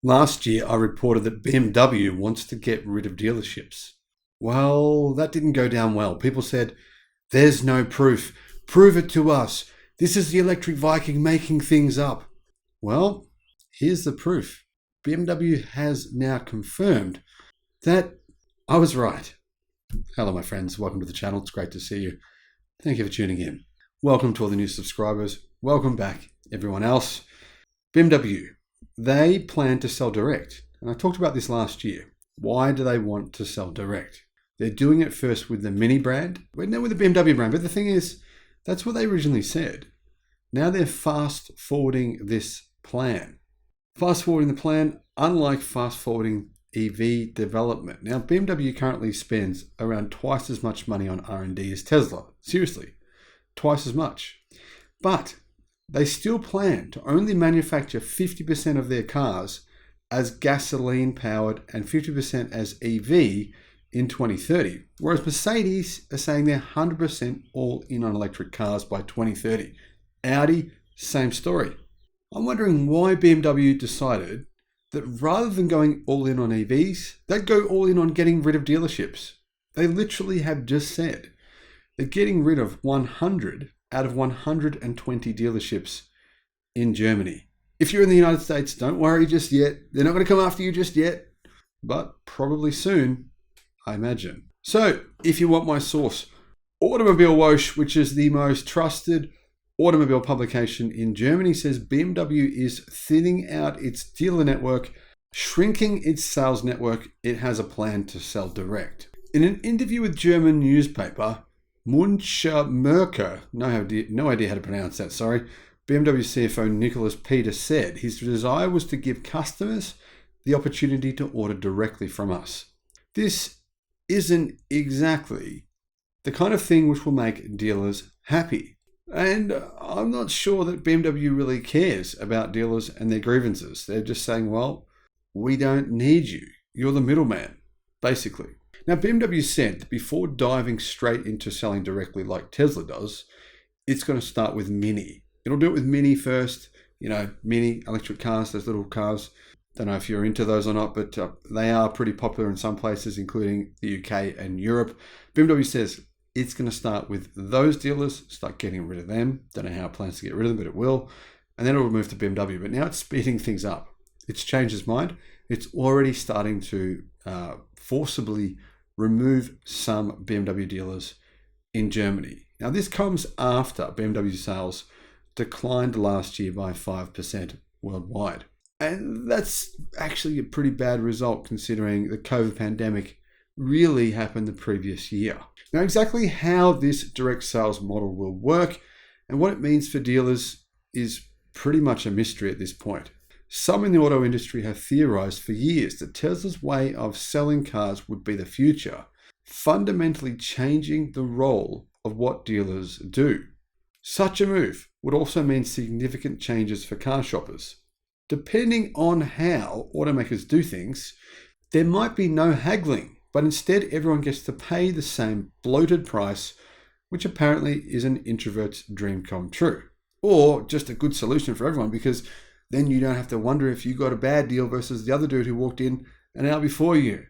Last year, I reported that BMW wants to get rid of dealerships. Well, that didn't go down well. People said, "There's no proof. Prove it to us. This is the Electric Viking making things up." Well, here's the proof. BMW has now confirmed that I was right. Hello, my friends. Welcome to the channel. It's great to see you. Thank you for tuning in. Welcome to all the new subscribers. Welcome back, everyone else. BMW, they plan to sell direct. And I talked about this last year. Why do they want to sell direct? They're doing it first with the Mini brand, now with the BMW brand. But the thing is, that's what they originally said. Now they're fast forwarding this plan. Fast forwarding the plan, unlike fast forwarding EV development. Now, BMW currently spends around twice as much money on R&D as Tesla. Seriously, twice as much. But they still plan to only manufacture 50% of their cars as gasoline powered and 50% as EV in 2030. Whereas Mercedes are saying they're 100% all in on electric cars by 2030. Audi, same story. I'm wondering why BMW decided that rather than going all in on EVs, they'd go all in on getting rid of dealerships. They literally have just said they're getting rid of 100 out of 120 dealerships in Germany. If you're in the United States, don't worry just yet. They're not going to come after you just yet, but probably soon, I imagine. So if you want my source, Automobile Whoosh, which is the most trusted automobile publication in Germany, says BMW is thinning out its dealer network, shrinking its sales network. It has a plan to sell direct. In an interview with German newspaper Münchner Merkur, no idea how to pronounce that, sorry, BMW CFO Nicholas Peter said his desire was to give customers the opportunity to order directly from us. This isn't exactly the kind of thing which will make dealers happy. And I'm not sure that BMW really cares about dealers and their grievances. They're just saying, well, we don't need you. You're the middleman, basically. Now, BMW said that before diving straight into selling directly like Tesla does, it's going to start with Mini. It'll do it with Mini first. You know, Mini electric cars, those little cars. Don't know if you're into those or not, but they are pretty popular in some places, including the UK and Europe. BMW says it's going to start with those dealers, start getting rid of them. Don't know how it plans to get rid of them, but it will. And then it'll move to BMW. But now it's speeding things up. It's changed its mind. It's already starting to forcibly remove some BMW dealers in Germany. Now, this comes after BMW sales declined last year by 5% worldwide. And that's actually a pretty bad result considering the COVID pandemic really happened the previous year. Now, exactly how this direct sales model will work and what it means for dealers is pretty much a mystery at this point. Some in the auto industry have theorized for years that Tesla's way of selling cars would be the future, fundamentally changing the role of what dealers do. Such a move would also mean significant changes for car shoppers. Depending on how automakers do things, there might be no haggling. But instead, everyone gets to pay the same bloated price, which apparently is an introvert's dream come true. Or just a good solution for everyone, because then you don't have to wonder if you got a bad deal versus the other dude who walked in an hour before you.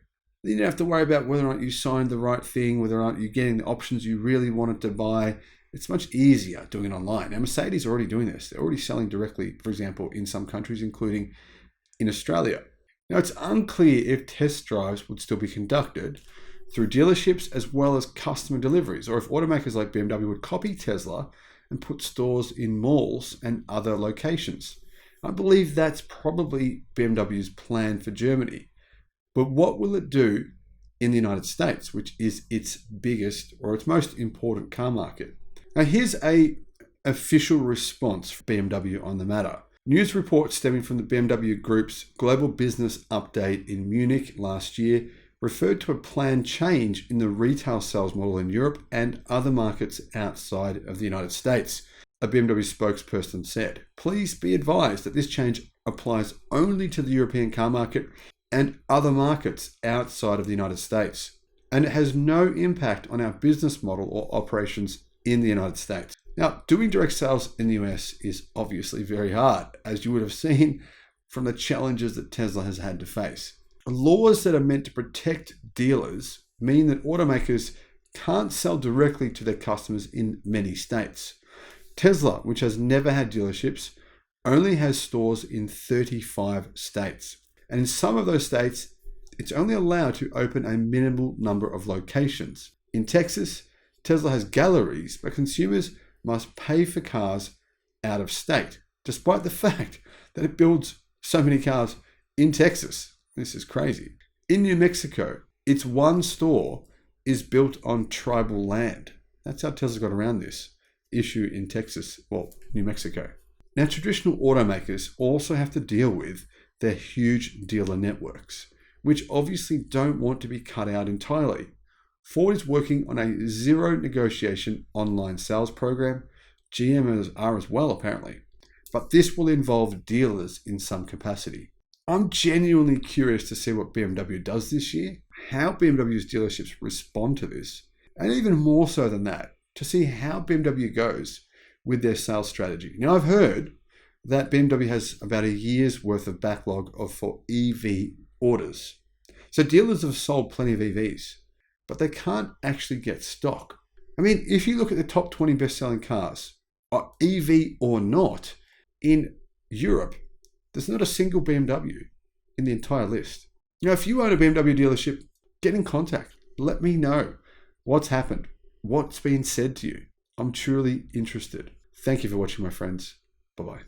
Then you don't have to worry about whether or not you signed the right thing, whether or not you're getting the options you really wanted to buy. It's much easier doing it online. Now, Mercedes are already doing this. They're already selling directly, for example, in some countries, including in Australia. Now, it's unclear if test drives would still be conducted through dealerships as well as customer deliveries, or if automakers like BMW would copy Tesla and put stores in malls and other locations. I believe that's probably BMW's plan for Germany. But what will it do in the United States, which is its biggest or its most important car market? Now, here's an official response from BMW on the matter. News reports stemming from the BMW Group's Global Business Update in Munich last year referred to a planned change in the retail sales model in Europe and other markets outside of the United States. A BMW spokesperson said, "Please be advised that this change applies only to the European car market and other markets outside of the United States, and it has no impact on our business model or operations in the United States." Now, doing direct sales in the US is obviously very hard. As you would have seen, from the challenges that Tesla has had to face. Laws that are meant to protect dealers mean that automakers can't sell directly to their customers in many states. Tesla, which has never had dealerships, only has stores in 35 states. And in some of those states, it's only allowed to open a minimal number of locations. In Texas, Tesla has galleries, but consumers must pay for cars out of state, despite the fact that it builds so many cars in Texas. This is crazy. In New Mexico, its one store is built on tribal land. That's how Tesla got around this issue in Texas, well, New Mexico. Now, traditional automakers also have to deal with their huge dealer networks, which obviously don't want to be cut out entirely. Ford is working on a zero negotiation online sales program. GM are as well, apparently. But this will involve dealers in some capacity. I'm genuinely curious to see what BMW does this year, how BMW's dealerships respond to this, and even more so than that, to see how BMW goes with their sales strategy. Now, I've heard that BMW has about a year's worth of backlog for EV orders. So dealers have sold plenty of EVs, but they can't actually get stock. I mean, if you look at the top 20 best-selling cars, EV or not, in Europe, there's not a single BMW in the entire list. Now, if you own a BMW dealership, get in contact. Let me know what's happened, what's been said to you. I'm truly interested. Thank you for watching, my friends. Bye-bye.